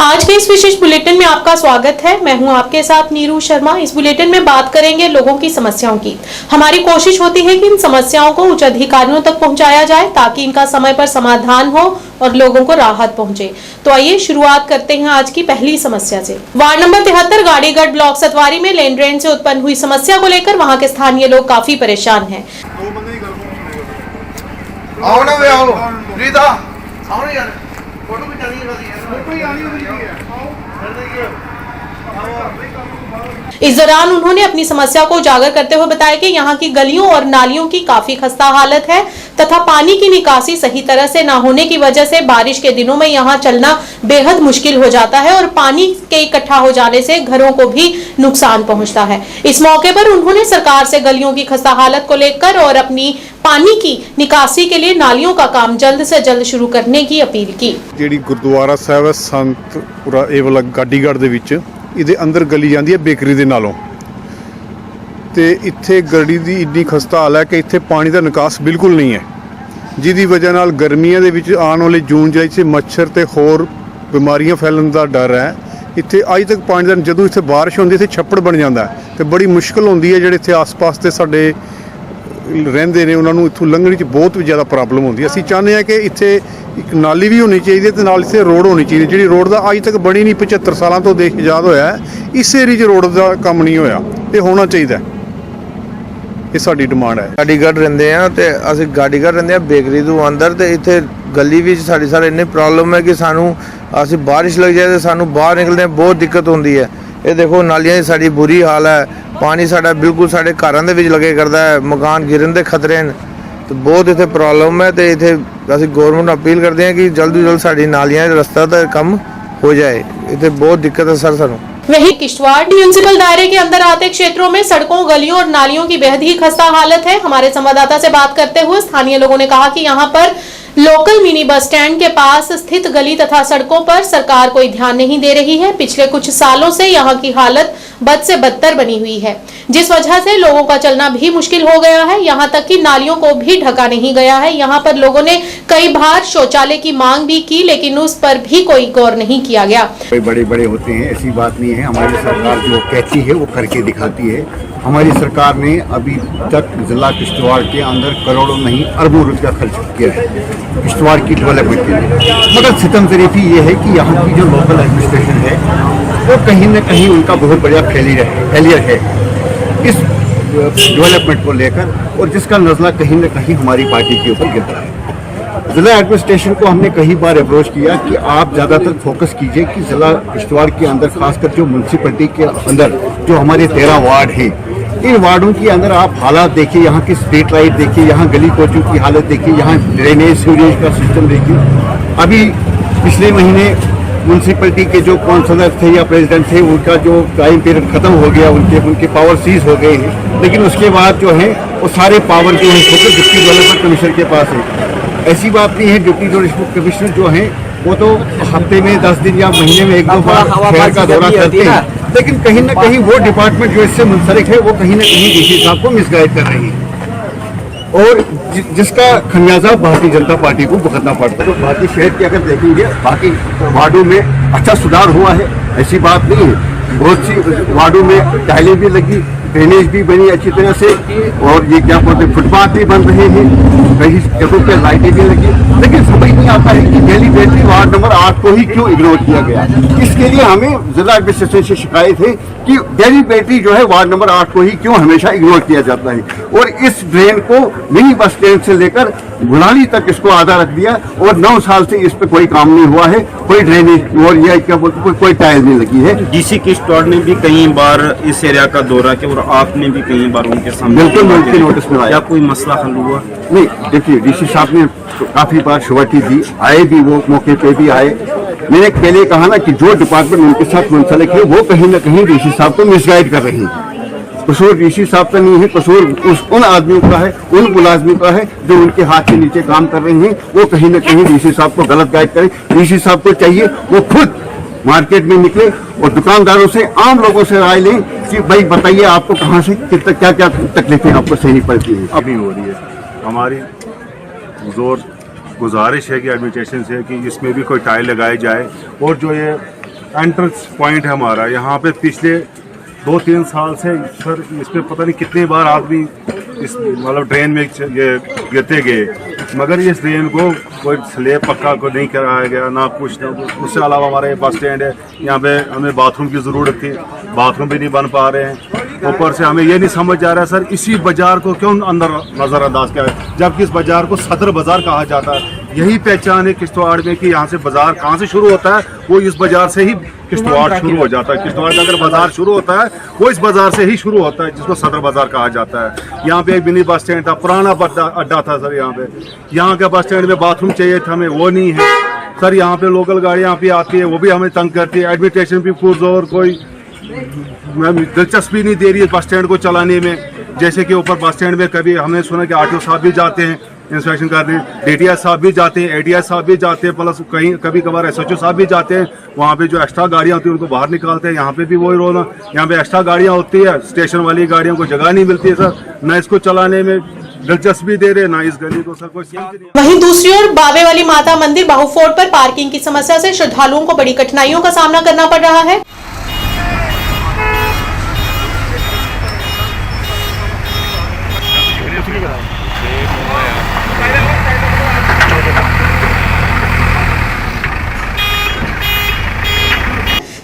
आज के इस विशेष बुलेटिन में आपका स्वागत है। मैं हूं आपके साथ नीरू शर्मा। इस बुलेटिन में बात करेंगे लोगों की समस्याओं की। हमारी कोशिश होती है कि इन समस्याओं को उच्च अधिकारियों तक पहुंचाया जाए ताकि इनका समय पर समाधान हो और लोगों को राहत पहुंचे। तो आइए शुरुआत करते हैं आज की पहली समस्या से। वार्ड नंबर 73 गाड़ीगढ़ ब्लॉक सतवारी में लेन ड्रेन से उत्पन्न हुई समस्या को लेकर वहां के स्थानीय लोग काफी परेशान हैं। इस दौरान उन्होंने अपनी समस्या को उजागर करते हुए बताया कि यहाँ की गलियों और नालियों की काफी खस्ता हालत है तथा पानी की निकासी सही तरह से न होने की वजह से बारिश के दिनों में यहाँ चलना बेहद मुश्किल हो जाता है और पानी के इकट्ठा हो जाने से घरों को भी नुकसान पहुंचता है। इस मौके पर उन्होंने सरकार से गलियों की खस्ता हालत को लेकर और अपनी पानी की निकासी के लिए नालियों का काम जल्द से जल्द शुरू करने की अपील की। ਜਿਹੜੀ ਗੁਰਦੁਆਰਾ ਸਾਹਿਬ ਹੈ ਸੰਤਪੁਰਾ ਇਹ ਵਾਲਾ ਗਾਡੀਗੜ੍ਹ ਦੇ ਵਿੱਚ ਇਹਦੇ ਅੰਦਰ ਗਲੀ ਜਾਂਦੀ ਹੈ ਬੇਕਰੀ ਦੇ ਨਾਲੋਂ ਤੇ ਇੱਥੇ ਗਲੀ ਦੀ ਇੰਨੀ ਖਸਤਾ ਹਾਲ ਹੈ ਕਿ ਇੱਥੇ ਪਾਣੀ ਦਾ ਨਿਕਾਸ ਬਿਲਕੁਲ ਨਹੀਂ ਹੈ, ਜਿਹਦੀ ਵਜ੍ਹਾ ਨਾਲ ਗਰਮੀਆਂ ਦੇ ਵਿੱਚ ਆਉਣ ਵਾਲੇ ਜੂਨ ਜੁਲਾਈ 'ਚ ਮੱਛਰ ਤੇ ਹੋਰ ਬਿਮਾਰੀਆਂ ਫੈਲਣ ਦਾ ਡਰ ਹੈ। ਇੱਥੇ ਅੱਜ ਤੱਕ ਪਾਣੀ ਦਾ ਜਦੋਂ ਇੱਥੇ ਬਾਰਿਸ਼ ਹੁੰਦੀ ਇੱਥੇ ਛੱਪੜ ਬਣ ਜਾਂਦਾ ਤੇ ਬੜੀ ਮੁਸ਼ਕਲ ਹੁੰਦੀ ਹੈ। ਜਿਹੜੇ ਇੱਥੇ ਆਸ-ਪਾਸ ਤੇ ਸਾਡੇ ਰਹਿੰਦੇ ਨੇ ਉਹਨਾਂ ਨੂੰ ਇੱਥੋਂ ਲੰਘਣ 'ਚ ਬਹੁਤ ਜ਼ਿਆਦਾ ਪ੍ਰੋਬਲਮ ਹੁੰਦੀ ਹੈ। ਅਸੀਂ ਚਾਹੁੰਦੇ ਹਾਂ ਕਿ ਇੱਥੇ ਇੱਕ ਨਾਲੀ ਵੀ ਹੋਣੀ ਚਾਹੀਦੀ ਹੈ ਤੇ ਨਾਲ ਇੱਥੇ ਰੋਡ ਹੋਣੀ ਚਾਹੀਦੀ, ਜਿਹੜੀ ਰੋਡ ਦਾ ਅੱਜ ਤੱਕ ਬਣੀ ਨਹੀਂ। 75 ਸਾਲਾਂ ਤੋਂ ਦੇਸ਼ ਆਜ਼ਾਦ ਹੋਇਆ ਇਸ ਏਰੀਏ 'ਚ ਰੋਡ ਦਾ ਕੰਮ ਨਹੀਂ ਹੋਇਆ, ਇਹ ਹੋਣਾ ਚਾਹੀਦਾ। ਇਹ ਸਾਡੀ ਡਿਮਾਂਡ ਹੈ। गाड़ीगढ़ रहंदे हैं ते ਅਸੀਂ गाड़ीगढ़ रहंदे हैं बेकरी ਤੋਂ ਅੰਦਰ ਤੇ ਇੱਥੇ ਗਲੀ ਵਿੱਚ ਸਾਡੀ ਸਾਰੇ ਇੰਨੀ ਪ੍ਰੋਬਲਮ ਹੈ ਕਿ ਸਾਨੂੰ ਅਸੀਂ ਬਾਰਿਸ਼ ਲੱਗ ਜਾਏ ਤੇ ਸਾਨੂੰ ਬਾਹਰ ਨਿਕਲਦੇ ਬਹੁਤ ਦਿੱਕਤ ਹੁੰਦੀ ਹੈ। ਇਹ ਦੇਖੋ ਨਾਲੀਆਂ ਦੀ ਸਾਡੀ ਬੁਰੀ ਹਾਲ ਹੈ, ਪਾਣੀ ਸਾਡਾ ਬਿਲਕੁਲ ਸਾਡੇ ਘਰਾਂ ਦੇ ਵਿੱਚ ਲੱਗੇ ਕਰਦਾ ਹੈ, ਮਕਾਨ ਗਿਰਨ ਦੇ ਖਤਰੇ ਨੇ ਤੇ ਬਹੁਤ ਇੱਥੇ ਪ੍ਰੋਬਲਮ ਹੈ। ਤੇ ਇੱਥੇ ਅਸੀਂ ਗਵਰਨਮੈਂਟ ਨੂੰ ਅਪੀਲ ਕਰਦੇ ਹਾਂ ਕਿ ਜਲਦ ਤੋਂ ਜਲਦ ਸਾਡੀ ਨਾਲੀਆਂ ਦਾ ਰਸਤਾ ਦਾ ਕੰਮ हो जाए। इतने बहुत दिक्कत है सर सानू। वहीं किश्तवाड़ म्यूनिसिपल दायरे के अंदर आते क्षेत्रों में सड़कों, गलियों और नालियों की बेहद ही खस्ता हालत है। हमारे संवाददाता से बात करते हुए स्थानीय लोगों ने कहा कि यहाँ पर लोकल मिनी बस स्टैंड के पास स्थित गली तथा सड़कों पर सरकार कोई ध्यान नहीं दे रही है। पिछले कुछ सालों से यहाँ की हालत बद से बदतर बनी हुई है, जिस वजह से लोगों का चलना भी मुश्किल हो गया है। यहाँ तक कि नालियों को भी ढका नहीं गया है। यहाँ पर लोगों ने कई बार शौचालय की मांग भी की, लेकिन उस पर भी कोई गौर नहीं किया गया। बड़े बड़े होते हैं, ऐसी बात नहीं है। हमारी सरकार जो कहती है वो करके दिखाती है। हमारी सरकार ने अभी तक जिला किश्तवाड़ के अंदर करोड़ों नहीं अरबों रुपया खर्च किया है किश्तवाड़ की डेवलपमेंट के लिए। मगर सितम ज़रीफ़ी ये है कि यहाँ की जो लोकल एडमिनिस्ट्रेशन है वो कहीं न कहीं उनका बहुत बड़ा फेलियर है इस डेवलपमेंट को लेकर, और जिसका नज़ला कहीं न कहीं हमारी पार्टी के ऊपर गिरता है। ज़िला एडमिनिस्ट्रेशन को हमने कई बार अप्रोच किया कि आप ज़्यादातर फोकस कीजिए कि ज़िला किश्तवाड़ के अंदर खासकर जो म्यूनसिपलिटी के अंदर जो हमारे 13 वार्ड हैं, इन वार्डों के अंदर आप हालात देखिए, यहाँ की स्ट्रीट लाइट देखिए, यहाँ गली कोचों की हालत देखिए, यहाँ ड्रेनेज सीवरेज का सिस्टम देखिए। अभी पिछले महीने म्यूनसिपलिटी के जो काउंसलर थे या प्रेसिडेंट थे उनका जो टाइम पीरियड ख़त्म हो गया, उनके पावर सीज हो गए हैं, लेकिन उसके बाद जो है वो सारे पावर जो है डिप्टी डेवलपमेंट कमिश्नर के पास है। ऐसी बात नहीं है, डिप्टी डेवलपमेंट कमिश्नर जो है वो तो हफ्ते में 10 दिन या महीने में 1-2 बार शहर का दौरा करते हैं, लेकिन कहीं ना कहीं वो डिपार्टमेंट जो इससे मुंसलिक है वो कहीं ना कहीं डीसी साहब को मिसगाइड कर रही है और जिसका खमियाजा भारतीय जनता पार्टी को भुगतना पड़ता है। तो भारतीय शहर के अगर देखेंगे बाकी वार्डों में अच्छा सुधार हुआ है, ऐसी बात नहीं है। बहुत सी वार्डों में टाइलें भी लगी, ड्रेनेज भी बनी अच्छी तरह से, और ये क्या बोलते हैं फुटपाथ भी बन रहे हैं, कई जगहों पे लाइटें भी लगी, लेकिन समझ नहीं आता है कि डेलीबरेटली वार्ड नंबर 8 को ही क्यों इग्नोर किया गया। इसके लिए हमें जिला एडमिनिस्ट्रेशन से शिकायत है कि डेलीबरेटली जो है वार्ड नंबर 8 को ही क्यों हमेशा इग्नोर किया जाता है, और इस ड्रेन को मिनी बस स्टैंड से लेकर गुलाली तक इसको आधा रख दिया, और 9 साल से इस पर कोई काम नहीं हुआ है, कोई ड्रेनेज और यह क्या बोलते कोई टाइल नहीं लगी है। डीसी किश्तवाड़ ने भी कई बार इस एरिया का दौरा किया और आपने भी कई बार उनके सामने बिल्कुल नोटिस में आया। क्या कोई मसला हल हुआ? नहीं, देखिए डीसी साहब ने काफी बार शुरुआती दी, आए भी, वो मौके पे भी आए। मैंने पहले कहा ना कि जो डिपार्टमेंट उनके साथ मुंसलिक है वो कहीं ना कहीं डीसी साहब को मिसगाइड कर रही है। कसूर डीसी साहब का नहीं है, कसूर उन आदमियों का है, उन मुलाजमियों का है जो उनके हाथ के नीचे काम कर रहे हैं। वो कहीं ना कहीं डीसी साहब को गलत गाइड करें। डीसी साहब को चाहिए वो खुद मार्केट में निकले और दुकानदारों से, आम लोगों से राय लें कि भाई बताइए आपको कहाँ से क्या क्या तकलीफें आपको सहनी पड़ती है। अभी हो रही है हमारी जोर गुजारिश है कि एडमिनिस्ट्रेशन से कि इसमें भी कोई टाइल लगाई जाए, और जो ये एंट्रेंस पॉइंट है हमारा। यहाँ पे पिछले 2-3 साल से सर इस पे पता नहीं कितनी बार आदमी इस मतलब ड्रेन में ये गिरते गए, मगर इस ड्रेन को कोई स्लेब पक्का को नहीं कराया गया, ना कुछ ना कुछ। उससे अलावा हमारा ये बस स्टैंड है, यहाँ पे हमें बाथरूम की ज़रूरत थी, बाथरूम भी नहीं बन पा रहे हैं। ऊपर से हमें ये नहीं समझ आ रहा है सर, इसी बाजार को क्यों अंदर नज़रअंदाज किया है, जबकि इस बाजार को सदर बाजार कहा जाता है। यही पहचान है किश्तवाड़ में कि यहाँ से बाजार कहाँ से शुरू होता है, वो इस बाजार से ही किश्तवाड़ शुरू हो जाता है। किश्तवाड़ का अगर बाजार शुरू होता है वो इस बाजार से ही शुरू होता है, जिसको सदर बाजार कहा जाता है। यहाँ पे एक मिनी बस स्टैंड था, पुराना अड्डा था सर। यहाँ के बस स्टैंड में बाथरूम चाहिए था, हमें वो नहीं है सर। यहाँ पे लोकल गाड़ियाँ भी आती है, वो भी हमें तंग करती है। एडमिनिस्ट्रेशन भी पुरजोर कोई दिलचस्पी नहीं दे रही है बस स्टैंड को चलाने में। जैसे कि ऊपर बस स्टैंड में कभी हमने सुना कि आरटीओ साहब भी जाते हैं इंस्पेक्शन करने, डीटीएस साहब भी जाते हैं, एडीएस साहब भी जाते हैं, प्लस कहीं कभी कभार एसएचओ साहब भी जाते हैं। वहाँ पे जो एक्स्ट्रा गाड़ियाँ होती हैं उनको बाहर निकालते हैं। यहाँ पे भी वही रोना, यहाँ पे एक्स्ट्रा गाड़ियाँ होती है, स्टेशन वाली गाड़ियों को जगह नहीं मिलती है सर, न इसको चलाने में दिलचस्पी दे रहे, ना इस गली को सर कोई समझ नहीं। वहीं दूसरी ओर बावे वाली माता मंदिर बाहुफोर्ड पर पार्किंग की समस्या से श्रद्धालुओं को बड़ी कठिनाइयों का सामना करना पड़ रहा है।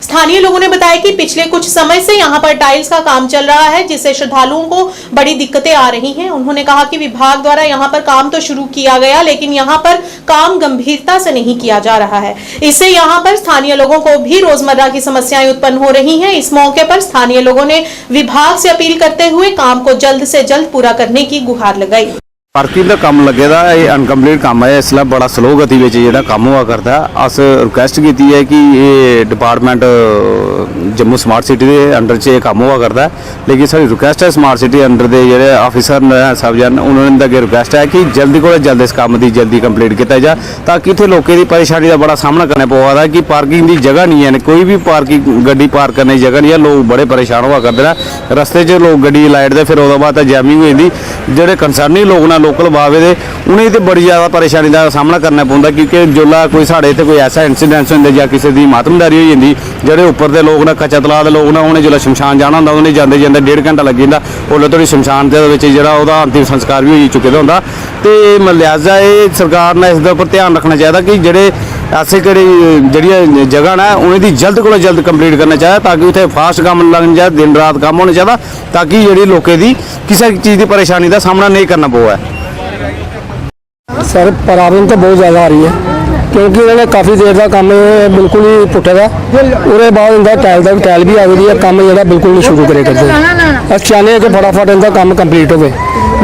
स्थानीय लोगों ने बताया कि पिछले कुछ समय से यहां पर टाइल्स का काम चल रहा है, जिससे श्रद्धालुओं को बड़ी दिक्कतें आ रही हैं। उन्होंने कहा कि विभाग द्वारा यहां पर काम तो शुरू किया गया, लेकिन यहां पर काम गंभीरता से नहीं किया जा रहा है। इससे यहां पर स्थानीय लोगों को भी रोजमर्रा की समस्याएं उत्पन्न हो रही हैं। इस मौके पर स्थानीय लोगों ने विभाग से अपील करते हुए काम को जल्द से जल्द पूरा करने की गुहार लगाई। पार्किंग का काम लगे दा ये अनकंप्लीट काम है, इसलिए बड़ा स्लो गति में जो काम हुआ करता है। अस रिक्वेस्ट की है कि ये डिपार्टमेंट जम्मू स्मार्ट सिटी के अंडर च काम हुआ करता है, लेकिन सारी रिक्वेस्ट है स्मार्ट सिटी अंडर के जो ऑफिसर ने सब जन उन्होंने अगे रिक्वेस्ट है कि जल्दी को जल्द इस काम की जल्दी कंप्लीट किया जाए, ताकि इतने लोगों की परेशानी का बड़ा सामना करना पवा रहा है कि पार्किंग की जगह नहीं है, कोई भी पार्किंग गड्डी पार्क करने की जगह नहीं है। लोग बड़े परेशान हुआ करते हैं, रस्ते च लोग गड्डी लाइट दे, फिर उसके बाद जैमिंग हो जाती। जोड़े कंसर्नी लोग ना लोकल बावे दे उन्हें तो बड़ी ज़्यादा परेशानी का सामना करना पौंदा, क्योंकि जोला कोई साढ़े इतने कोई ऐसा इंसीडेंस होंगे या किसी की मातमदारी हो जाती, जोड़े उपर के लोग ना कच्चा तलाऽ के लोग ना उन्हें जो शमशान जाना होंगे उन्हें जाते जाते 1.5 घंटा लग जाता, उसले थोड़ी शमशान के जो अंतिम संस्कार भी हो चुके होंगे। तो लिहाजा ये सरकार ने इसके उपर ध्यान रखना चाहिए कि जोड़े ऐसे जी जगह ना उन्हें जल्द को जल्द कंप्लीट करना चाहिए, ताकि उसे फास्ट काम लग जाए, दिन रात काम होना चाहिए, ताकि जी लोगों की किसी चीज़ की परेशानी का सामना नहीं करना पवे। सर प्रॉब्लम तो बहुत ज़्यादा आ रही है, क्योंकि उन्होंने काफ़ी देर का काम बिल्कुल ही पुट्टे का, उसके बाद इनका टाइल भी आ गई है, काम जो बिल्कुल नहीं शुरू करे करते। अस चाहते हैं कि फटाफट इनका काम कंप्लीट हो।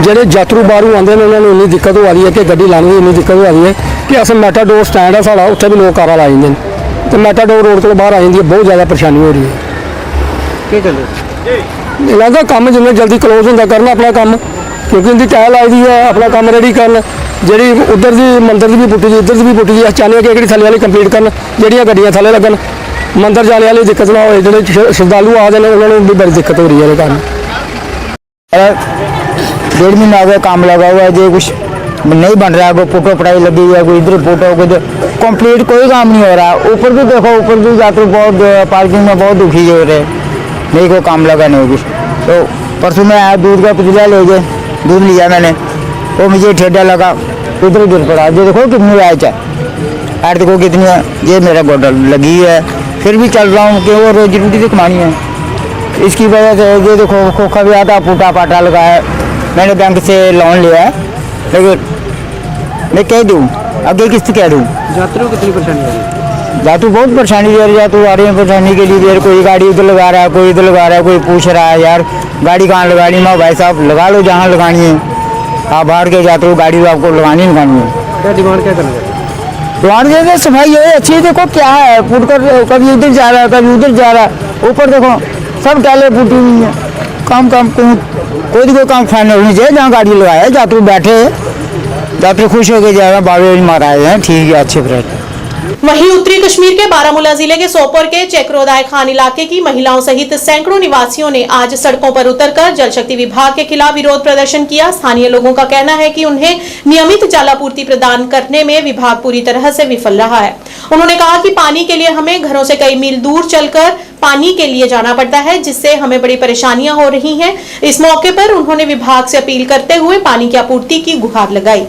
जोड़े यात्रु बाहरों आते हैं उन्होंने इन्नी दिक्कत हो रही है कि गड्डी लाने की इन्नी दिक्कत हो रही है कि अस मैटाडोर स्टैंड है साढ़ा, उत्थे भी लोग कारा ला जाते हैं, तो मैटाडोर रोड को बाहर आ जाती है, बहुत ज़्यादा परेशानी हो रही है। इन्हों का काम जिन्ना जल्दी क्लोज होंगे करना अपना काम, क्योंकि इनकी टाइल आई दी है, अपना काम रेडी करन। जी उधर की मंदिर की भी पुट्टी जी, इधर की भी पुट्टी जी, अस चाहते हैं कि थले वाली कंप्लीट करन, जड़ियाँ गड्डियाँ थले लगन, मंदिर जाने वाली दिक्कत ना हो। जो श्रद्धालु आते हैं उन्होंने भी बड़ी दिक्कत हो रही है कारण। 1.5 महीना हो गया काम लगा हुआ है, जो कुछ नहीं बन रहा है, कोई फोटो पढ़ाई लगी हुई है, कोई इधर फोटो कोई कंप्लीट कोई काम नहीं हो रहा है। ऊपर भी देखो, ऊपर भी यात्री बहुत पार्किंग में बहुत दुखी हो रहे, नहीं कोई काम लगा नहीं कुछ। तो परसों में आया, दूध का पतीला ले गए, दूध लिया मैंने, वो मुझे ठेडा लगा, उधर गिर पड़ा। जो देखो कितनी आय चाहे ऐड देखो कितनी है, ये मेरा गोडा लगी है, फिर भी चल रहा हूँ कि वो रोजी रोटी तो कमानी है। इसकी वजह से ये देखो खोखा भी आता, फूटा पाटा लगा है। मैंने बैंक से लोन लिया है, लेकिन मैं कह दूँ आगे किस्त कह दूँ। यात्रियों को कितनी परेशानी आ रही है? यात्री बहुत परेशानी दे रही है, यात्री आ रही है परेशानी के लिए। कोई गाड़ी उधर लगा रहा है, कोई इधर लगा रहा है, कोई पूछ रहा है यार गाड़ी कहाँ लगानी है। भाई साहब लगा लो जहाँ लगानी है, आप बाहर के जाते हो, गाड़ी आपको लगानी है। क्या डिमांड क्या करना है? डिमांड ये सफाई है अच्छी, देखो क्या है फुट कर, कभी उधर जा रहा है, कभी उधर जा रहा है, ऊपर देखो सब टाइलें फूटी हुई हैं। काम कोई भी कोई काम फाइनल होनी चाहिए, जहाँ गाड़ी लगाया यात्री बैठे, यात्री खुश होकर जाएगा, बाबे मारा है, ठीक है, अच्छे फ्रेंड। वहीं उत्तरी कश्मीर के बारामूला जिले के सोपोर के चक्रोदाय खान इलाके की महिलाओं सहित सैकड़ों निवासियों ने आज सड़कों पर उतरकर जल शक्ति विभाग के खिलाफ विरोध प्रदर्शन किया। स्थानीय लोगों का कहना है कि उन्हें नियमित जलापूर्ति प्रदान करने में विभाग पूरी तरह से विफल रहा है। उन्होंने कहा कि पानी के लिए हमें घरों से कई मील दूर चलकर पानी के लिए जाना पड़ता है, जिससे हमें बड़ी परेशानियां हो रही हैं। इस मौके पर उन्होंने विभाग से अपील करते हुए पानी की आपूर्ति की गुहार लगाई।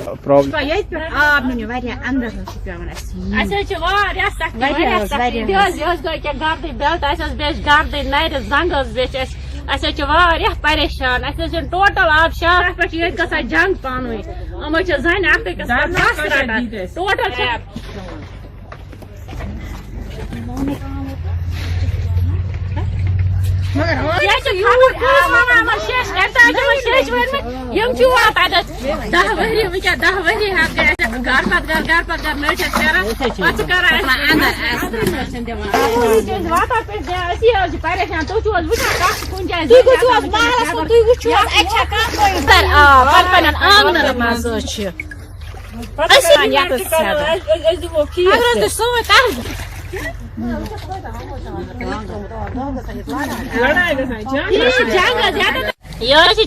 परेशान टोटल आब शहर पे जंग पान टोटल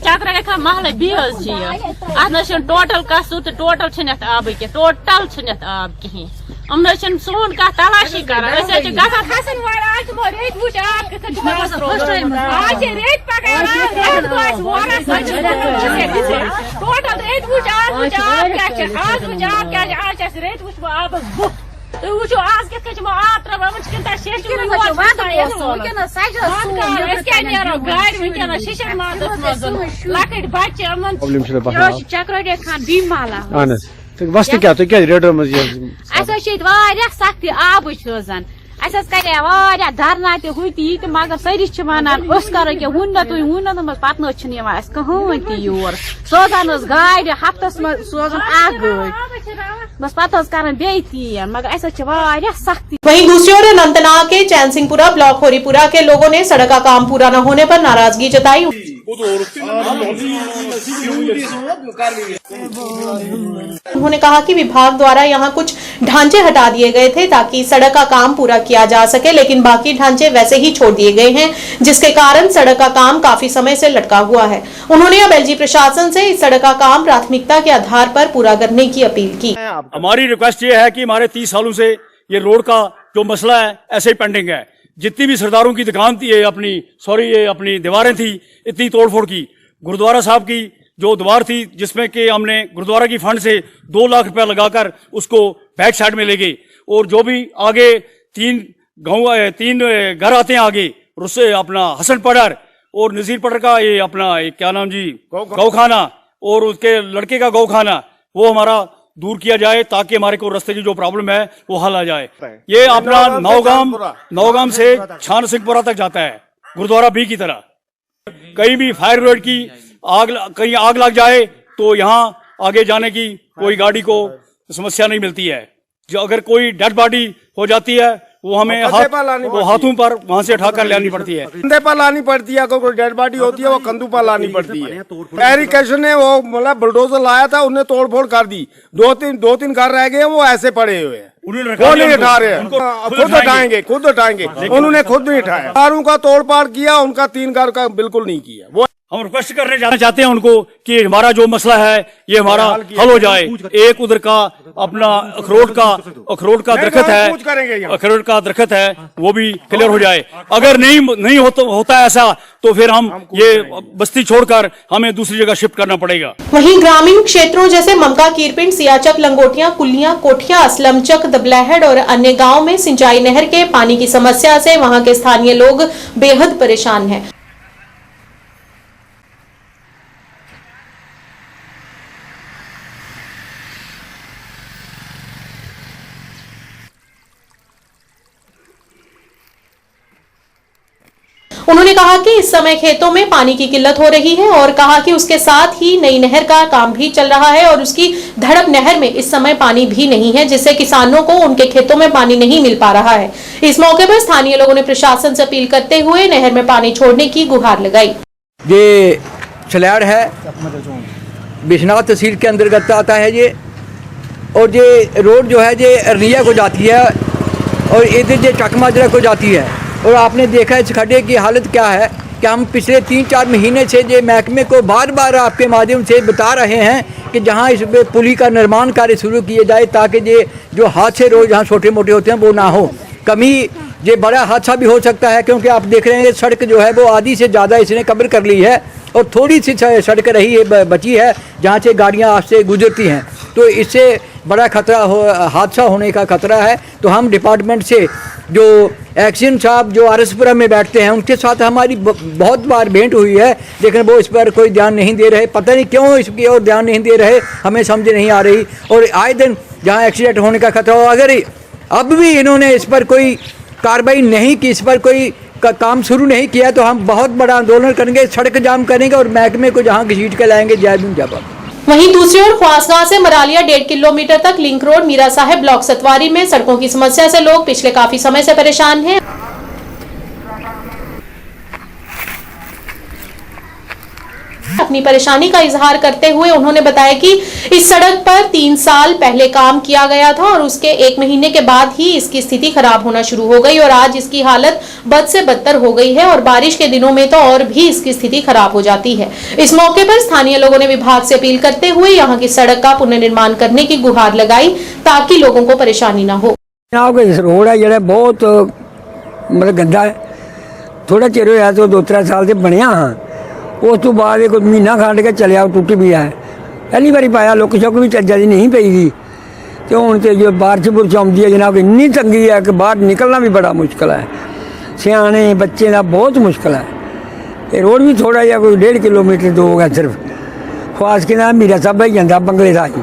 चक्र महल बेहद टोटल कह टोटल आब टोटल आब कहें सोन कह तलाशी कर आज चक्रोदिया खान बीमाला सख्ती आब रोजान कर धरना तह मगर सारी वनान करो क्या वुन पत कहें तह योर सोजान गाड़ हफ्तस मज सोजान गाड़ बस पत कर तीन मगर सख्ती। वहीं दूसरी ओर अनंतनाग के चैन सिंहपुरा ब्लॉक होरीपुरा के लोगों ने सड़क का काम पूरा न होने पर नाराजगी जताई। उन्होंने कहा कि विभाग द्वारा यहां कुछ ढांचे हटा दिए गए थे ताकि सड़क का काम पूरा किया जा सके, लेकिन बाकी ढांचे वैसे ही छोड़ दिए गए हैं, जिसके कारण सड़क का काम काफी समय से लटका हुआ है। उन्होंने अब एलजी प्रशासन से इस सड़क का काम प्राथमिकता के आधार पर पूरा करने की अपील की। हमारी रिक्वेस्ट ये है कि हमारे 30 सालों से ये रोड का जो मसला है ऐसे ही पेंडिंग है। जितनी भी सरदारों की दुकान थी ये अपनी दीवारें थी, इतनी तोड़फोड़ की। गुरुद्वारा साहब की जो दीवार थी जिसमें कि हमने गुरुद्वारा की फंड से 2 लाख रुपया लगाकर उसको बैक साइड में ले गए, और जो भी आगे 3 घर आते हैं आगे उससे अपना हसन पडर और नजीर पडर का ये अपना क्या नाम जी गौखाना और उसके लड़के का गौखाना वो हमारा दूर किया जाए ताकि हमारे को रास्ते की जो प्रॉब्लम है वो हल आ जाए। ये अपना नौगाम से छान सिंहपुरा तक जाता है गुरुद्वारा बी की तरह। कहीं भी फायर ब्रिगेड की कहीं आग लग जाए तो यहाँ आगे जाने की कोई गाड़ी को समस्या नहीं मिलती है। जो अगर कोई डेड बॉडी हो जाती है वो हमें हाथों पर वहाँ से उठाकर लानी पड़ती है, कंधे पर लानी पड़ती है। कोई डेड बॉडी होती है वो कंधों पर लानी पड़ती है। एरिकेशन ने वो मतलब बुलडोजर लाया था, उन्हें तोड़फोड़ कर दी। दो तीन घर रह गए वो ऐसे पड़े हुए हैं, वो नहीं उठा रहे हैं। खुद उठाएंगे उन्होंने खुद नहीं उठाया। कारों का तोड़फोड़ किया, उनका 3 घर का बिल्कुल नहीं किया। वो हम रिक्वेस्ट करने जाना चाहते हैं उनको कि हमारा जो मसला है ये हमारा हल हो जाए। एक उधर का अपना अखरोट का दरख्त है वो भी क्लियर हो जाए। अगर नहीं होता ऐसा तो फिर हम ये बस्ती छोड़कर हमें दूसरी जगह शिफ्ट करना पड़ेगा। वहीं ग्रामीण क्षेत्रों जैसे ममका, कीरपिंड, सियाचक, लंगोटिया, कुलियां, कोठिया, असलमचक, दबलैहड़ और अन्य गाँव में सिंचाई नहर के पानी की समस्या से वहां के स्थानीय लोग बेहद परेशान हैं। उन्होंने कहा कि इस समय खेतों में पानी की किल्लत हो रही है और कहा कि उसके साथ ही नई नहर का काम भी चल रहा है और उसकी धड़प नहर में इस समय पानी भी नहीं है, जिससे किसानों को उनके खेतों में पानी नहीं मिल पा रहा है। इस मौके पर स्थानीय लोगों ने प्रशासन से अपील करते हुए नहर में पानी छोड़ने की गुहार लगाई। ये छलैड़ है, बिश्नाह तहसील के अंतर्गत आता है ये, और ये रोड जो है ये अरनिया को जाती है और इधर जो चक माजरा को जाती है। और आपने देखा इस खड्डे की हालत क्या है कि हम पिछले 3-4 महीने से जो महकमे को बार बार आपके माध्यम से बता रहे हैं कि जहां इस पे पुली का निर्माण कार्य शुरू किए जाए ताकि ये जो हादसे रोज यहाँ छोटे मोटे होते हैं वो ना हो। कभी ये बड़ा हादसा भी हो सकता है क्योंकि आप देख रहे हैं सड़क जो है वो आधी से ज़्यादा इसने कवर कर ली है और थोड़ी सी सड़क रही है बची है जहाँ से गाड़ियाँ आपसे गुजरती हैं। तो इससे बड़ा खतरा हादसा होने का खतरा है। तो हम डिपार्टमेंट से जो एक्शन साहब जो आरएसपुरा में बैठते हैं उनके साथ हमारी बहुत बार भेंट हुई है, लेकिन वो इस पर कोई ध्यान नहीं दे रहे। पता नहीं क्यों इसकी ओर ध्यान नहीं दे रहे, हमें समझ नहीं आ रही। और आए दिन जहाँ एक्सीडेंट होने का खतरा हो, अगर अब भी इन्होंने इस पर कोई कार्रवाई नहीं की, इस पर कोई काम शुरू नहीं किया तो हम बहुत बड़ा आंदोलन करेंगे, सड़क जाम करेंगे और महकमे को जहाँ घसीट के लाएंगे। जय भीम जय भारत। वहीं दूसरी ओर ख्वासगांव से मरालिया 1.5 किलोमीटर तक लिंक रोड मीरा साहेब ब्लॉक सतवारी में सड़कों की समस्या से लोग पिछले काफी समय से परेशान हैं। अपनी परेशानी का इजहार करते हुए उन्होंने बताया कि इस सड़क पर 3 साल पहले काम किया गया था और उसके 1 महीने के बाद ही इसकी स्थिति खराब होना शुरू हो गई और आज इसकी हालत बद से बदतर हो गई है और बारिश के दिनों में तो और भी इसकी स्थिति खराब हो जाती है। इस मौके पर स्थानीय लोगों ने विभाग से अपील करते हुए यहाँ की सड़क का पुनर्निर्माण करने की गुहार लगाई ताकि लोगों को परेशानी न हो। रोड है जो बहुत मतलब गंदा है, थोड़ा चिर होया तो 2-3 साल से बनया हाँ, उस तो बाद कोई महीना खंड के चलिया टुट भी है। पहली बारी पाया लुक शुक भी चज्जा दी नहीं पई थी तो हूँ तो जो बारिश बुरश आती है जनाब इन्नी तंगी है कि बाहर निकलना भी बड़ा मुश्किल है, सियाने बच्चे का बहुत मुश्किल है। ये रोड भी थोड़ा जहा कोई 1.5 किलोमीटर 2 होगा सिर्फ, ख्वास के नाम मीरा साहब ही जाता बंगले का ही।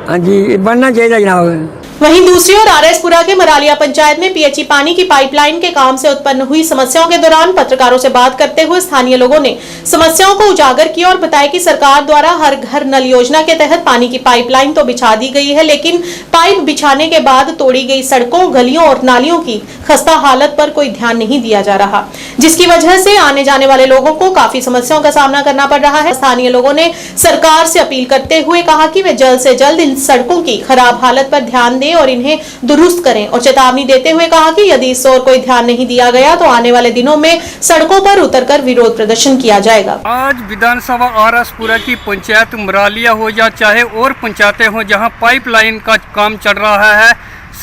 हाँ जी बनना चाहिए जनाब। वहीं दूसरी ओर आरएसपुरा के मरालिया पंचायत में पीएचई पानी की पाइपलाइन के काम से उत्पन्न हुई समस्याओं के दौरान पत्रकारों से बात करते हुए स्थानीय लोगों ने समस्याओं को उजागर किया और बताया कि सरकार द्वारा हर घर नल योजना के तहत पानी की पाइपलाइन तो बिछा दी गई है, लेकिन पाइप बिछाने के बाद तोड़ी गई सड़कों, गलियों और नालियों की खस्ता हालत पर कोई ध्यान नहीं दिया जा रहा, जिसकी वजह से आने जाने वाले लोगों को काफी समस्याओं का सामना करना पड़ रहा है। स्थानीय लोगों ने सरकार से अपील करते हुए कहा कि वे जल्द से जल्द इन सड़कों की खराब हालत पर ध्यान दें और इन्हें दुरुस्त करें और चेतावनी देते हुए कहा कि यदि इस ओर कोई ध्यान नहीं दिया गया तो आने वाले दिनों में सड़कों पर उतरकर विरोध प्रदर्शन किया जाएगा। आज विधानसभा आरएसपुरा की पंचायत मरालिया हो या चाहे और पंचायतें हो जहां पाइपलाइन का काम चल रहा है,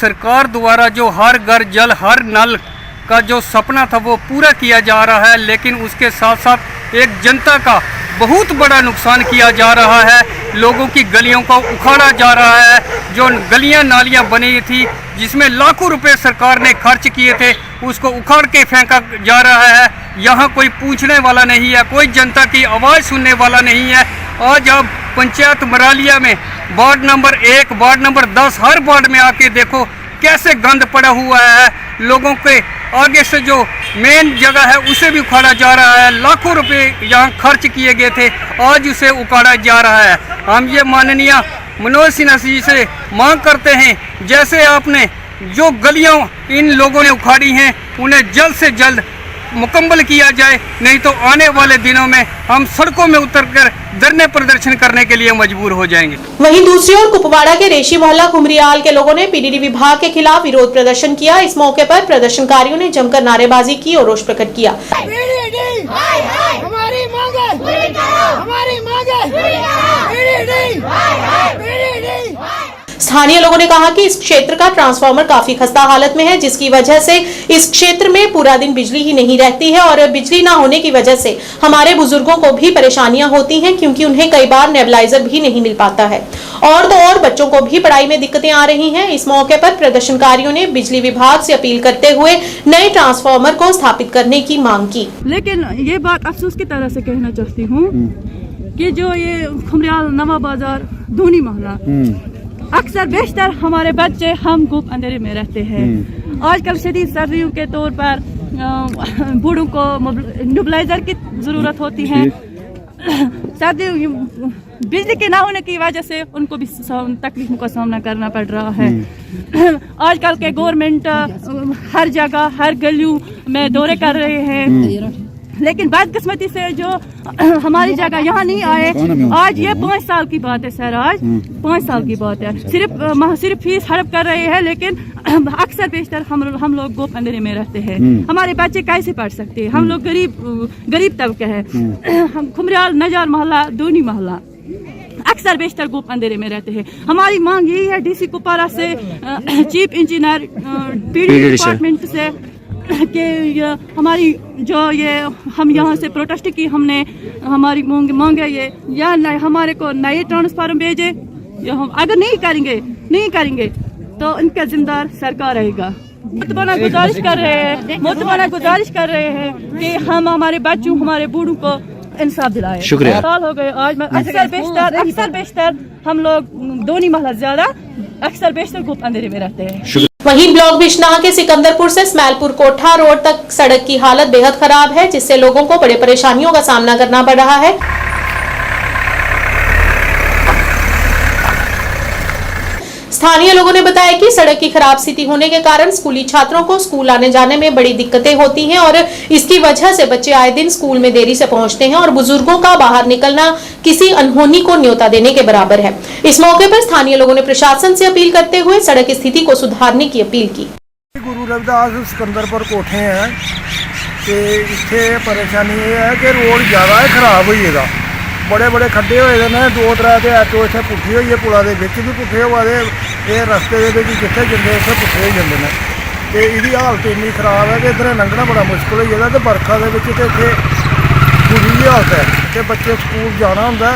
सरकार द्वारा जो हर घर जल हर नल का जो सपना था वो पूरा किया जा रहा है, लेकिन उसके साथ साथ एक जनता का बहुत बड़ा नुकसान किया जा रहा है। लोगों की गलियों को उखाड़ा जा रहा है, जो गलियां नालियां बनी थी जिसमें लाखों रुपए सरकार ने खर्च किए थे उसको उखाड़ के फेंका जा रहा है। यहाँ कोई पूछने वाला नहीं है, कोई जनता की आवाज़ सुनने वाला नहीं है। आज आप पंचायत मरालिया में वार्ड नंबर 1, वार्ड नंबर 10 हर वार्ड में आके देखो कैसे गंद पड़ा हुआ है। लोगों के आगे से जो मेन जगह है उसे भी उखाड़ा जा रहा है। लाखों रुपए यहाँ खर्च किए गए थे, आज उसे उखाड़ा जा रहा है। हम ये माननीय मनोज सिन्हा जी से मांग करते हैं, जैसे आपने जो गलियां इन लोगों ने उखाड़ी हैं उन्हें जल्द से जल्द मुकम्मल किया जाए, नहीं तो आने वाले दिनों में हम सड़कों में उतरकर धरने प्रदर्शन करने के लिए मजबूर हो जाएंगे। वहीं दूसरी ओर कुपवाड़ा के रेशी मोहल्ला खुमरियाल के लोगों ने पीडीडी विभाग के खिलाफ विरोध प्रदर्शन किया। इस मौके पर प्रदर्शनकारियों ने जमकर नारेबाजी की और रोष प्रकट किया। हमारी स्थानीय लोगों ने कहा कि इस क्षेत्र का ट्रांसफार्मर काफी खस्ता हालत में है, जिसकी वजह से इस क्षेत्र में पूरा दिन बिजली ही नहीं रहती है और बिजली ना होने की वजह से हमारे बुजुर्गों को भी परेशानियां होती हैं, क्योंकि उन्हें कई बार नेबुलाइजर भी नहीं मिल पाता है और तो और बच्चों को भी पढ़ाई में दिक्कतें आ रही हैं। इस मौके पर प्रदर्शनकारियों ने बिजली विभाग से अपील करते हुए नए ट्रांसफार्मर को स्थापित करने की मांग की। लेकिन ये बात अफसोस की तरह से कहना चाहती हूँ कि जो ये खुमरियाल नवा बाजार धोनी मोहल्ला, अक्सर बेशतर हमारे बच्चे हम गुप अंधेरे में रहते हैं। आजकल शदीद सर्दियों के तौर पर बूढ़ों को नेबुलाइजर की जरूरत होती है। सर्दी बिजली के ना होने की वजह से उनको भी तकलीफों का सामना करना पड़ रहा है। आजकल के गवर्नमेंट हर जगह हर गलियों में दौरे कर रहे हैं लेकिन बदकिस्मती से जो हमारी जगह यहाँ नहीं आए, आज ये 5 साल की बात है सर, आज 5 साल की बात है। सिर्फ फीस हड़प कर रहे हैं, लेकिन अक्सर बेशतर हम लोग गोप अंधेरे में रहते हैं। हमारे बच्चे कैसे पढ़ सकते हैं? हम लोग गरीब तबके हैं। हम खुमरियाल, नजार मोहल्ला, दोनी मोहल्ला अक्सर बेशतर गोप अंधेरे में रहते हैं। हमारी मांग यही है डीसी कुपवारा से, चीफ इंजीनियर, पीडी डिपार्टमेंट से कि हमारी जो ये हम यहाँ से प्रोटेस्ट की हमने, हमारी मांग है ये, या हमारे को नए ट्रांसफार्मर भेजे, या हम अगर नहीं करेंगे तो इनका जिम्मेदार सरकार रहेगा। मोतबाना गुजारिश कर रहे हैं कि हम हमारे बच्चों, हमारे बूढ़ों को इंसाफ दिलाए। शुक्रिया। साल हो गए आज अक्सर बेशतर हम लोग दोनी महला ज्यादा अक्सर बेशतर गुप अंधेरे में रहते हैं। वहीं ब्लॉक बिश्नाह के सिकंदरपुर से स्मैलपुर कोठा रोड तक सड़क की हालत बेहद खराब है, जिससे लोगों को बड़ी परेशानियों का सामना करना पड़ रहा है। स्थानीय लोगों ने बताया कि सड़क की खराब स्थिति होने के कारण स्कूली छात्रों को स्कूल आने जाने में बड़ी दिक्कतें होती हैं और इसकी वजह से बच्चे आए दिन स्कूल में देरी से पहुंचते हैं और बुजुर्गों का बाहर निकलना किसी अनहोनी को न्योता देने के बराबर है। इस मौके पर स्थानीय लोगों ने प्रशासन से अपील करते हुए सड़क स्थिति को सुधारने की अपील की। गुरु रविदास सिकंदरपुर कोठे हैं कि इत्थे परेशानी ये है कि रोड ज़्यादा खराब होइएगा, बड़े बड़े खड्डे होए ने, 2-3 ते ऑटो इत्थे पुट्ठे होइए, पुला दे विच भी पुट्ठे होआ दे, ये रस्ते दे विच जिੱਥੇ जंदे उत्थे पुट्ठे हो जांदे ने ते इहदी हालत इन्नी खराब है कि इधर लंघना बड़ा मुश्किल हो जाता। ते बरखा दे विच ते इत्थे बुरी जी हालत है कि बच्चे स्कूल जाना हुंदा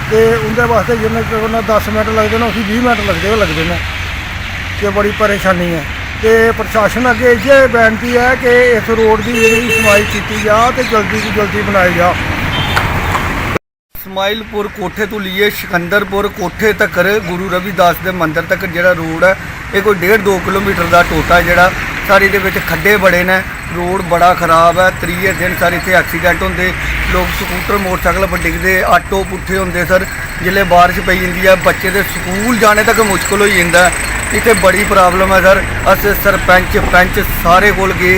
ते उंदे वास्ते जिन्ने 10 मिनट लगदे ने उसी 20 मिनट लगदे ने कि बड़ी परेशानी है। ते प्रशासन अगे इ'यै बेनती है कि इस रोड की जिहड़ी समाई की जा ते जल्दी तो जल्दी बनाई जा। इस्माइलपुर कोठे तो लिए सिकंदरपुर कोठे तक गुरु रविदास के मंदिर तक जो रोड है ये कोई 1.5-2 किलोमीटर का टोटा जोड़ा सारी दे विच खड्डे बड़े ने, रोड बड़ा खराब है। 3 दिन सारे इत्थे एक्सीडेंट होंदे, लोग स्कूटर मोटरसाइकिल पर डिगदे, ऑटो पुट्ठे होंदे सर। जिसले बारिश पई जाती है बच्चे दे स्कूल जाने तक मुश्किल हो जाता है। इत्थे बड़ी प्रॉब्लम है सर। अस सरपंच पंच सारे कोल गए,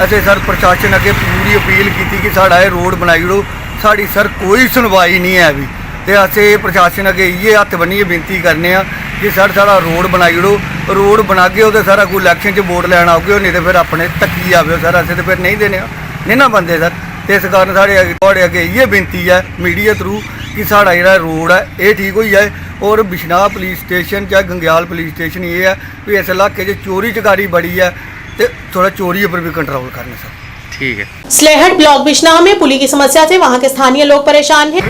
असें सर प्रशासन अगे पूरी अपील की कि साड़ा रोड बनाई ओड़ो, साड़ी सर कोई सुनवाई नहीं है अभी। तो असें प्रशासन अगे ये हत्थ बन्निए बेनती करने कि सर साड़ा रोड बनाई ओड़ो, रोड बनागे तो सारा कोई इलैक्शन च वोट लैन आओगे, नहीं तो फिर अपने तक्की आवे सर, असें तो फिर नहीं देने नहीं ना बंदे सर। तो इस कारण साढ़े अगे ये बेनती है मीडिया थ्रू कि साड़ा जो रोड है ये ठीक हो जाए। और बिश्नाह पुलिस स्टेशन चाहे गंग्याल पुलिस स्टेशन ये है कि इस इलाके चोरी चकारी बड़ी है, तो थोड़ा चोरी पर भी कंट्रोल करने सर। ठीक है। स्लेहट ब्लॉक बिश्नाह में पुली की समस्या से वहां के स्थानीय लोग परेशान हैं।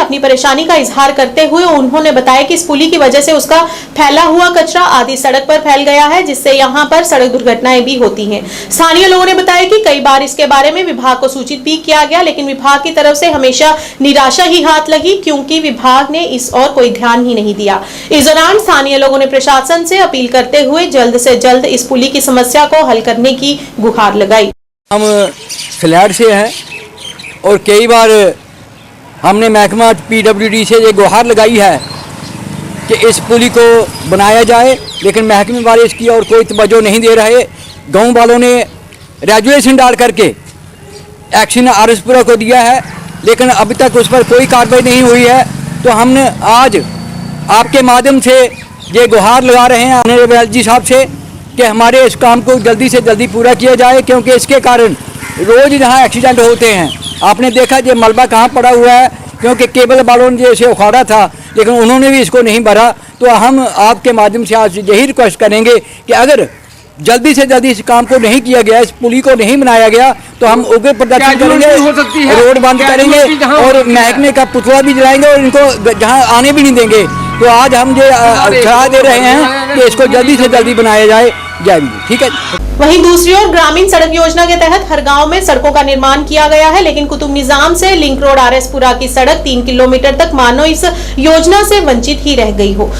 अपनी परेशानी का इजहार करते हुए उन्होंने बताया कि इस पुली की वजह से उसका फैला हुआ कचरा आदि सड़क पर फैल गया है, जिससे यहां पर सड़क दुर्घटनाएं भी होती हैं। स्थानीय लोगों ने बताया कि कई बार इसके बारे में विभाग को सूचित भी किया गया, लेकिन विभाग की तरफ से हमेशा निराशा ही हाथ लगी, क्योंकि विभाग ने इस और कोई ध्यान ही नहीं दिया। इस दौरान स्थानीय लोगों ने प्रशासन से अपील करते हुए जल्द से जल्द इस पुली की समस्या को हल करने की गुहार लगाई। हम स्लेहट से हैं और कई बार हमने महकमा PWD से ये गुहार लगाई है कि इस पुली को बनाया जाए, लेकिन महकमे वाले इसकी और कोई तवज्जो नहीं दे रहे। गांव वालों ने रेजुलेशन डाल करके एक्शन आरएसपुरा को दिया है, लेकिन अभी तक उस पर कोई कार्रवाई नहीं हुई है। तो हमने आज आपके माध्यम से ये गुहार लगा रहे हैं ऑनरेबल जी साहब से कि हमारे इस काम को जल्दी से जल्दी पूरा किया जाए, क्योंकि इसके कारण रोज़ यहाँ एक्सीडेंट होते हैं। आपने देखा ये मलबा कहाँ पड़ा हुआ है, क्योंकि केबल वालों ने इसे उखाड़ा था, लेकिन उन्होंने भी इसको नहीं भरा। तो हम आपके माध्यम से आज यही रिक्वेस्ट करेंगे कि अगर जल्दी से जल्दी इस काम को नहीं किया गया, इस पुली को नहीं बनाया गया, तो हम उग्र प्रदर्शन करेंगे, रोड बंद करेंगे और महकमे का पुतला भी जलाएंगे और इनको जहाँ आने भी नहीं देंगे। तो आज हम ये सलाह दे रहे हैं कि इसको जल्दी से जल्दी बनाया जाए। ठीक है। वहीं दूसरी ओर ग्रामीण सड़क योजना के तहत हर गांव में सड़कों का निर्माण किया गया है, लेकिन कुतुब निजाम से लिंक रोड आरएसपुरा की सड़क 3 किलोमीटर तक मानो इस योजना से वंचित ही रह गई हो।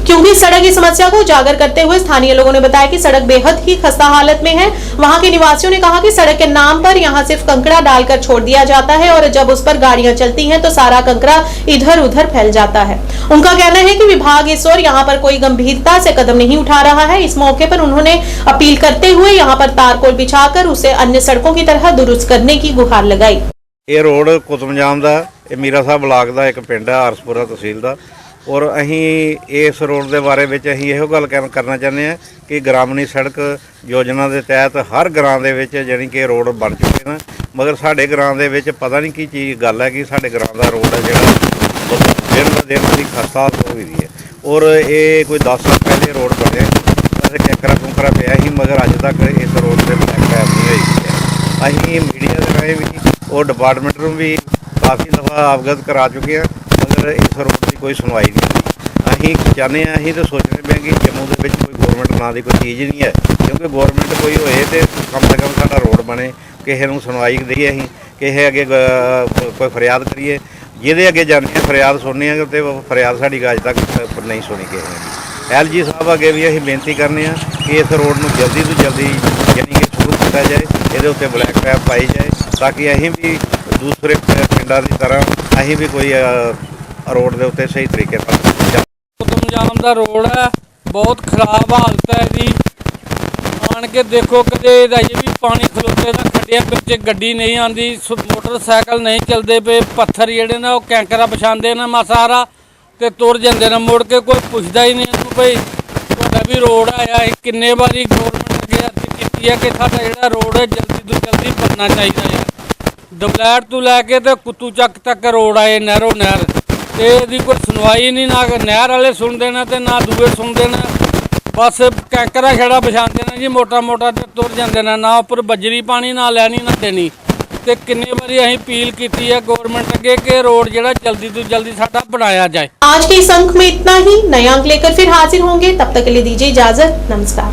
क्योंकि सड़क की समस्या को उजागर करते हुए स्थानीय लोगों ने बताया कि सड़क बेहद ही खस्ता हालत में है। वहां के निवासियों ने कहा कि सड़क के नाम पर यहां सिर्फ कंकड़ा डालकर छोड़ दिया जाता है और जब उस पर गाड़ियां चलती हैं तो सारा कंकड़ा इधर उधर फैल जाता है। उनका कहना है कि विभाग इस ओर यहां पर कोई गंभीरता से कदम नहीं उठा रहा है। इस मौके पर उन्होंने अपील करते हुए यहां पर तारकोल बिछाकर उसे अन्य सड़कों की तरह दुरुस्त करने की गुहार लगाई। ਇਹ ਰੋਡ ਕੁਤਬਜਾਮ ਦਾ ਇਹ ਮੀਰਾ ਸਾਹਿਬ ਬਲਾਕ ਦਾ ਇੱਕ ਪਿੰਡ ਹੈ ਆਰਸਪੁਰਾ ਤਹਿਸੀਲ ਦਾ ਔਰ ਅਸੀਂ ਇਸ ਰੋਡ ਦੇ ਬਾਰੇ ਵਿੱਚ ਅਸੀਂ ਇਹੋ ਗੱਲ ਕਰਨਾ ਚਾਹੁੰਦੇ ਹਾਂ ਕਿ ਗ੍ਰਾਮੀਣ ਸੜਕ ਯੋਜਨਾ ਦੇ ਤਹਿਤ ਹਰ ਗ੍ਰਾਮ ਦੇ ਵਿੱਚ ਜਾਣੀ ਕਿ ਰੋਡ ਬਣ ਚੁੱਕੇ ਨੇ ਮਗਰ ਸਾਡੇ ਗ੍ਰਾਮ ਦੇ ਵਿੱਚ ਪਤਾ ਨਹੀਂ ਕੀ ਚੀਜ਼ ਗੱਲ ਹੈ ਕਿ ਸਾਡੇ ਗ੍ਰਾਮ ਦਾ ਰੋਡ ਹੈ ਜਿਹੜਾ ਦਿਨ ਬ ਦਿਨ ਦੀ ਖਸਤਾ ਹੋ ਗਈ ਹੈ ਔਰ ਇਹ ਕੋਈ 10 ਸਾਲ ਪਹਿਲੇ ਰੋਡ ਬਣਿਆ ਵੈਸੇ ਕੈਕਰਾ ਪਿਆ ਸੀ ਮਗਰ ਅੱਜ ਤੱਕ ਇਸ ਰੋਡ ਤੇ ਬਲੈਕ ਟੈਪ ਨਹੀਂ ਹੋਈ ਹੈ। ਅਸੀਂ ਮੀਡੀਆ ਦੇ ਰਾਹੀਂ ਵੀ और डिपार्टमेंट में भी काफ़ी दफ़ा अवगत करा चुके हैं मगर इस रोड की कोई सुनवाई नहीं हुई। अहीं चाहते हैं अहीं तो सोचते पे कि जम्मू के विच कोई गौरमेंट ना की कोई चीज़ नहीं है क्योंकि गौरमेंट कोई होए तो कम से कम साडा रोड बने किसी नूं सुनवाई दईए अहीं किसी अगे कोई फरियाद करिए जिहदे अगे जाने फरियाद सुनने तो फरियाद साडी अज तक नहीं सुनी किसी ने। LG साहब अगे भी अहीं बेनती करने कि इस रोड नूं जल्दी तो जल्दी यानी कि शुरू किया जाए ਇਹਦੇ ਉੱਤੇ ਬਲੈਕ ਟੈਪ ਪਾਈ ਜਾਏ ਤਾਂ ਕਿ ਅਸੀਂ ਵੀ ਦੂਸਰੇ ਪਿੰਡਾਂ ਦੀ ਤਰ੍ਹਾਂ ਅਸੀਂ ਵੀ ਕੋਈ ਰੋਡ ਦੇ ਉੱਤੇ ਸਹੀ ਤਰੀਕੇ ਨਾਲ ਕੁਤਬਜਾਮ ਦਾ ਰੋਡ ਹੈ ਬਹੁਤ ਖਰਾਬ ਹਾਲਤ ਹੈ ਇਹਦੀ ਆਣ ਕੇ ਦੇਖੋ ਕਦੇ ਇਹਦਾ ਵੀ ਪਾਣੀ ਖਲੋਤੇ ਦਾ ਖੱਡਿਆਂ ਵਿੱਚ ਗੱਡੀ ਨਹੀਂ ਆਉਂਦੀ ਮੋਟਰਸਾਈਕਲ ਨਹੀਂ ਚੱਲਦੇ ਪਏ ਪੱਥਰ ਜਿਹੜੇ ਨੇ ਉਹ ਕੈਂਕਰਾ ਵਿਛਾਉਂਦੇ ਨੇ ਮਾਸਾਰਾ ਤੇ ਤੁਰ ਜਾਂਦੇ ਨੇ ਮੁੜ ਕੇ ਕੋਈ ਪੁੱਛਦਾ ਹੀ ਨਹੀਂ ਇਹਨੂੰ ਭਈ ਤੁਹਾਡਾ ਵੀ ਰੋਡ ਆਇਆ ਕਿੰਨੇ ਵਾਰੀ ਗੌਰਮੈਂਟ ਅੱਗੇ ਅਰਜ਼ੀ ਕੀਤੀ ਹੈ ਕਿ ਸਾਡਾ ਜਿਹੜਾ ਰੋਡ ਹੈ ਜਲਦੀ ਤੋਂ ਜਲਦੀ ਬਣਨਾ ਚਾਹੀਦਾ ਹੈ। ਦਬਲੈਟ ਤੋਂ ਲੈ ਕੇ ਤੇ ਕੁੱਤੂ ਚੱਕ ਤੱਕ ਰੋਡ ਆਏ ਨਹਿਰੋ ਨਹਿਰ ਤੇ ਇਹਦੀ ਕੋਈ ਸੁਣਵਾਈ ਨਹੀਂ ਨਾ ਨਹਿਰ ਵਾਲੇ ਸੁਣਦੇ ਨੇ ਤੇ ਨਾ ਦੂਏ ਸੁਣਦੇ ਨੇ ਬਸ ਕੈਂਕਰਾ ਛੜਾ ਵਿਛਾਉਂਦੇ ਨੇ ਜੀ ਮੋਟਾ ਤੇ ਤੁਰ ਜਾਂਦੇ ਨੇ ਨਾ ਉੱਪਰ ਬਜਰੀ ਪਾਣੀ ਨਾ ਲੈਣੀ ਨਾ ਦੇਣੀ ਤੇ ਕਿੰਨੇ ਵਾਰੀ ਅਸੀਂ ਅਪੀਲ ਕੀਤੀ ਹੈ गवर्नमेंट अगे कि रोड जरा जल्दी तो जल्दी साडा बनाया जाए। आज के इस अंक में इतना ही। नए अंक लेकर फिर हाजिर होंगे, तब तक के लिए दीजिए इजाजत। नमस्कार।